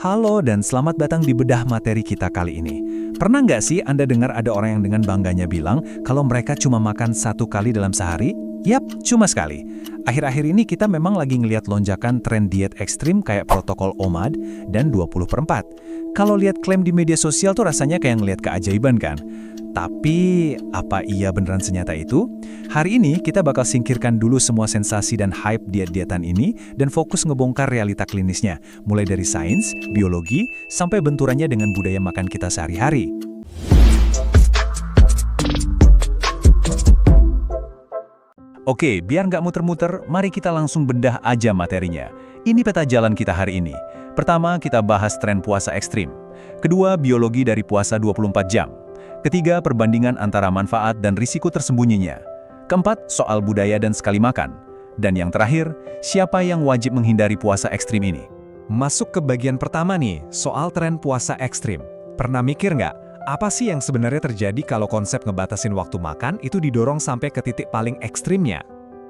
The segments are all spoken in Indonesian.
Halo dan selamat datang di bedah materi kita kali ini. Pernah nggak sih Anda dengar ada orang yang dengan bangganya bilang kalau mereka cuma makan satu kali dalam sehari? Yap, cuma sekali. Akhir-akhir ini kita memang lagi ngelihat lonjakan tren diet ekstrim kayak protokol OMAD dan 20/4. Kalau lihat klaim di media sosial tuh rasanya kayak ngelihat keajaiban kan? Tapi, apa iya beneran senyata itu? Hari ini kita bakal singkirkan dulu semua sensasi dan hype diet-dietan ini dan fokus ngebongkar realita klinisnya, mulai dari sains, biologi, sampai benturannya dengan budaya makan kita sehari-hari. Oke, biar nggak muter-muter, mari kita langsung bedah aja materinya. Ini peta jalan kita hari ini. Pertama, kita bahas tren puasa ekstrim. Kedua, biologi dari puasa 24 jam. Ketiga, perbandingan antara manfaat dan risiko tersembunyinya. Keempat, soal budaya dan sekali makan. Dan yang terakhir, siapa yang wajib menghindari puasa ekstrim ini? Masuk ke bagian pertama nih, soal tren puasa ekstrim. Pernah mikir nggak, apa sih yang sebenarnya terjadi kalau konsep ngebatasin waktu makan itu didorong sampai ke titik paling ekstrimnya?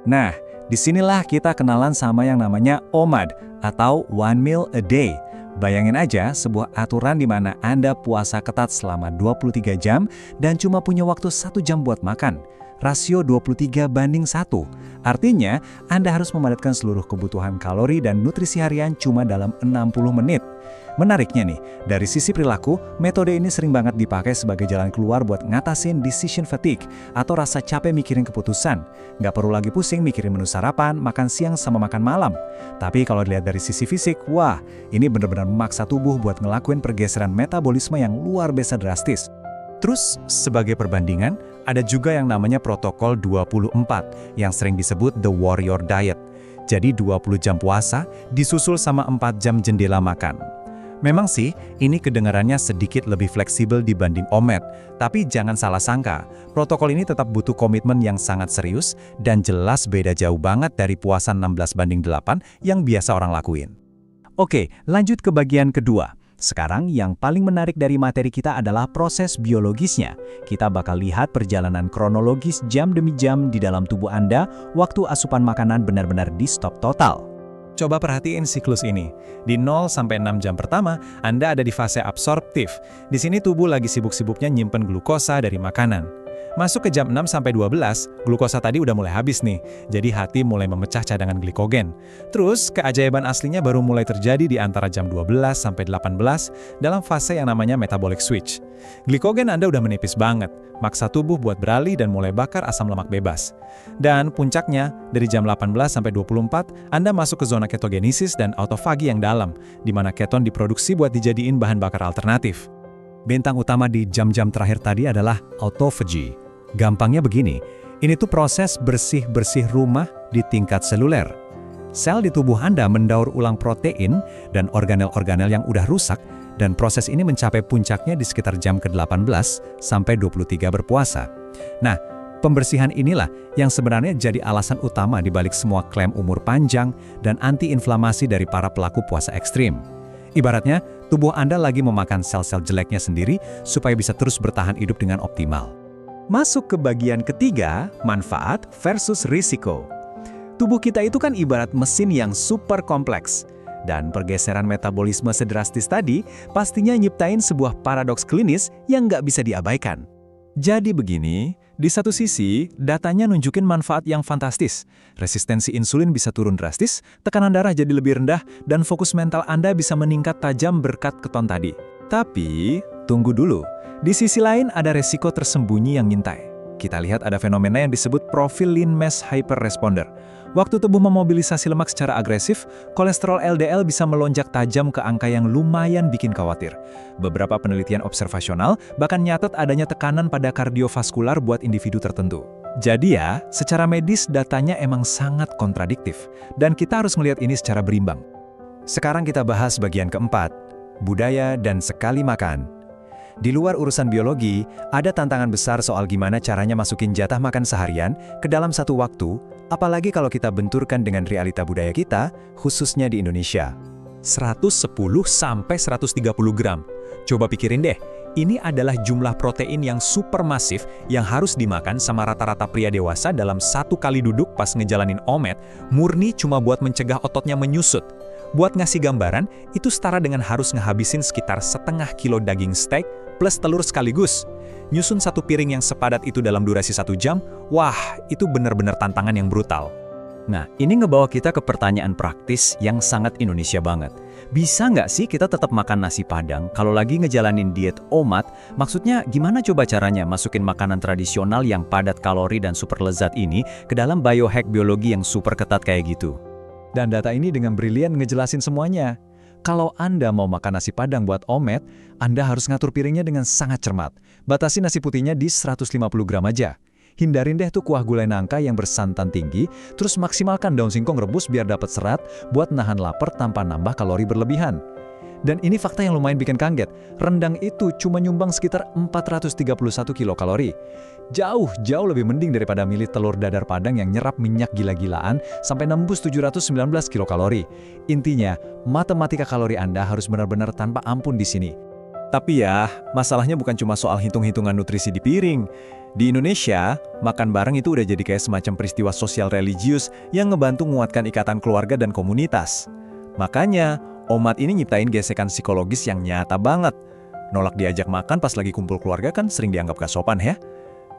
Nah, disinilah kita kenalan sama yang namanya OMAD atau One Meal a Day. Bayangin aja sebuah aturan di mana Anda puasa ketat selama 23 jam dan cuma punya waktu 1 jam buat makan. Rasio 23:1. Artinya, Anda harus memadatkan seluruh kebutuhan kalori dan nutrisi harian cuma dalam 60 menit. Menariknya nih, dari sisi perilaku, metode ini sering banget dipakai sebagai jalan keluar buat ngatasin decision fatigue atau rasa capek mikirin keputusan. Nggak perlu lagi pusing mikirin menu sarapan, makan siang, sama makan malam. Tapi kalau dilihat dari sisi fisik, wah, ini benar-benar memaksa tubuh buat ngelakuin pergeseran metabolisme yang luar biasa drastis. Terus, sebagai perbandingan, ada juga yang namanya protokol 24, yang sering disebut The Warrior Diet. Jadi 20 jam puasa, disusul sama 4 jam jendela makan. Memang sih, ini kedengarannya sedikit lebih fleksibel dibanding OMAD, tapi jangan salah sangka, protokol ini tetap butuh komitmen yang sangat serius dan jelas beda jauh banget dari puasa 16:8 yang biasa orang lakuin. Oke, lanjut ke bagian kedua. Sekarang yang paling menarik dari materi kita adalah proses biologisnya. Kita bakal lihat perjalanan kronologis jam demi jam di dalam tubuh Anda waktu asupan makanan benar-benar di-stop total. Coba perhatiin siklus ini. Di 0 sampai 6 jam pertama, Anda ada di fase absorptif. Di sini tubuh lagi sibuk-sibuknya nyimpen glukosa dari makanan. Masuk ke jam 6 sampai 12, glukosa tadi udah mulai habis nih. Jadi hati mulai memecah cadangan glikogen. Terus, keajaiban aslinya baru mulai terjadi di antara jam 12 sampai 18 dalam fase yang namanya metabolic switch. Glikogen Anda udah menipis banget, maksa tubuh buat beralih dan mulai bakar asam lemak bebas. Dan puncaknya, dari jam 18 sampai 24, Anda masuk ke zona ketogenesis dan autofagi yang dalam, di mana keton diproduksi buat dijadiin bahan bakar alternatif. Bintang utama di jam-jam terakhir tadi adalah autophagy. Gampangnya begini, ini tuh proses bersih-bersih rumah di tingkat seluler. Sel di tubuh Anda mendaur ulang protein dan organel-organel yang udah rusak, dan proses ini mencapai puncaknya di sekitar jam ke-18 sampai 23 berpuasa. Nah, pembersihan inilah yang sebenarnya jadi alasan utama dibalik semua klaim umur panjang dan anti-inflamasi dari para pelaku puasa ekstrim. Ibaratnya, tubuh Anda lagi memakan sel-sel jeleknya sendiri supaya bisa terus bertahan hidup dengan optimal. Masuk ke bagian ketiga, manfaat versus risiko. Tubuh kita itu kan ibarat mesin yang super kompleks. Dan pergeseran metabolisme sedrastis tadi pastinya nyiptain sebuah paradoks klinis yang nggak bisa diabaikan. Jadi begini, di satu sisi, datanya nunjukin manfaat yang fantastis. Resistensi insulin bisa turun drastis, tekanan darah jadi lebih rendah, dan fokus mental Anda bisa meningkat tajam berkat keton tadi. Tapi, tunggu dulu. Di sisi lain ada resiko tersembunyi yang ngintai. Kita lihat ada fenomena yang disebut profil lean mass hyperresponder. Waktu tubuh memobilisasi lemak secara agresif, kolesterol LDL bisa melonjak tajam ke angka yang lumayan bikin khawatir. Beberapa penelitian observasional bahkan nyatet adanya tekanan pada kardiovaskular buat individu tertentu. Jadi ya, secara medis datanya emang sangat kontradiktif, dan kita harus melihat ini secara berimbang. Sekarang kita bahas bagian keempat, budaya dan sekali makan. Di luar urusan biologi, ada tantangan besar soal gimana caranya masukin jatah makan seharian ke dalam satu waktu, apalagi kalau kita benturkan dengan realita budaya kita, khususnya di Indonesia. 110 sampai 130 gram. Coba pikirin deh, ini adalah jumlah protein yang super masif yang harus dimakan sama rata-rata pria dewasa dalam satu kali duduk pas ngejalanin OMAD, murni cuma buat mencegah ototnya menyusut. Buat ngasih gambaran, itu setara dengan harus ngehabisin sekitar setengah kilo daging steak plus telur sekaligus. Nyusun satu piring yang sepadat itu dalam durasi 1 jam, wah, itu benar-benar tantangan yang brutal. Nah, ini ngebawa kita ke pertanyaan praktis yang sangat Indonesia banget. Bisa nggak sih kita tetap makan nasi Padang kalau lagi ngejalanin diet OMAD? Maksudnya gimana coba caranya masukin makanan tradisional yang padat kalori dan super lezat ini ke dalam biohack biologi yang super ketat kayak gitu? Dan data ini dengan brilian ngejelasin semuanya. Kalau Anda mau makan nasi Padang buat OMAD, Anda harus ngatur piringnya dengan sangat cermat. Batasi nasi putihnya di 150 gram aja. Hindarin deh tuh kuah gulai nangka yang bersantan tinggi, terus maksimalkan daun singkong rebus biar dapat serat buat nahan lapar tanpa nambah kalori berlebihan. Dan ini fakta yang lumayan bikin kaget, rendang itu cuma nyumbang sekitar 431 kilokalori. Jauh lebih mending daripada milih telur dadar Padang yang nyerap minyak gila-gilaan sampai nembus 719 kilokalori. Intinya, matematika kalori Anda harus benar-benar tanpa ampun di sini. Tapi ya, masalahnya bukan cuma soal hitung-hitungan nutrisi di piring. Di Indonesia, makan bareng itu udah jadi kayak semacam peristiwa sosial religius yang ngebantu menguatkan ikatan keluarga dan komunitas. Makanya, OMAD ini nyiptain gesekan psikologis yang nyata banget. Nolak diajak makan pas lagi kumpul keluarga kan sering dianggap gak sopan ya.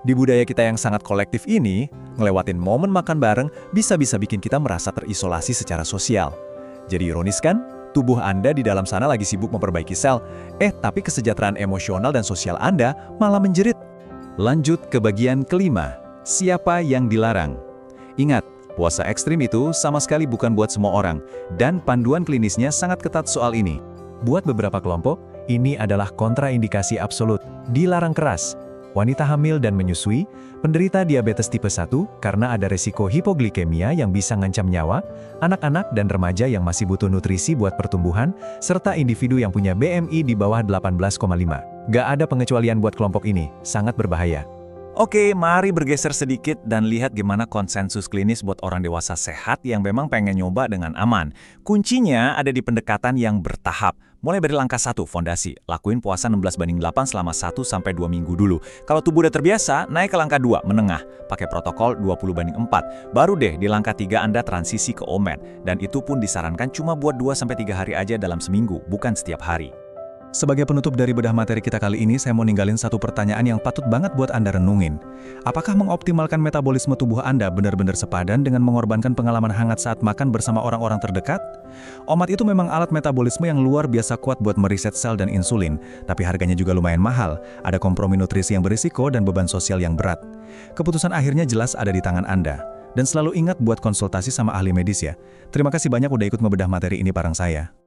Di budaya kita yang sangat kolektif ini, ngelewatin momen makan bareng bisa-bisa bikin kita merasa terisolasi secara sosial. Jadi ironis kan? Tubuh Anda di dalam sana lagi sibuk memperbaiki sel, tapi kesejahteraan emosional dan sosial Anda malah menjerit. Lanjut ke bagian kelima, siapa yang dilarang? Ingat, puasa ekstrim itu sama sekali bukan buat semua orang, dan panduan klinisnya sangat ketat soal ini. Buat beberapa kelompok, ini adalah kontraindikasi absolut, dilarang keras. Wanita hamil dan menyusui, penderita diabetes tipe 1 karena ada resiko hipoglikemia yang bisa ngancam nyawa, anak-anak dan remaja yang masih butuh nutrisi buat pertumbuhan, serta individu yang punya BMI di bawah 18,5. Gak ada pengecualian buat kelompok ini, sangat berbahaya. Oke, mari bergeser sedikit dan lihat gimana konsensus klinis buat orang dewasa sehat yang memang pengen nyoba dengan aman. Kuncinya ada di pendekatan yang bertahap. Mulai dari langkah 1, fondasi. Lakuin puasa 16:8 selama 1-2 minggu dulu. Kalau tubuh udah terbiasa, naik ke langkah 2, menengah. Pakai protokol 20:4. Baru deh di langkah 3 Anda transisi ke OMAD. Dan itu pun disarankan cuma buat 2-3 hari aja dalam seminggu, bukan setiap hari. Sebagai penutup dari bedah materi kita kali ini, saya mau ninggalin satu pertanyaan yang patut banget buat Anda renungin. Apakah mengoptimalkan metabolisme tubuh Anda benar-benar sepadan dengan mengorbankan pengalaman hangat saat makan bersama orang-orang terdekat? OMAD itu memang alat metabolisme yang luar biasa kuat buat meriset sel dan insulin, tapi harganya juga lumayan mahal. Ada kompromi nutrisi yang berisiko dan beban sosial yang berat. Keputusan akhirnya jelas ada di tangan Anda. Dan selalu ingat buat konsultasi sama ahli medis ya. Terima kasih banyak udah ikut ngebedah materi ini bareng saya.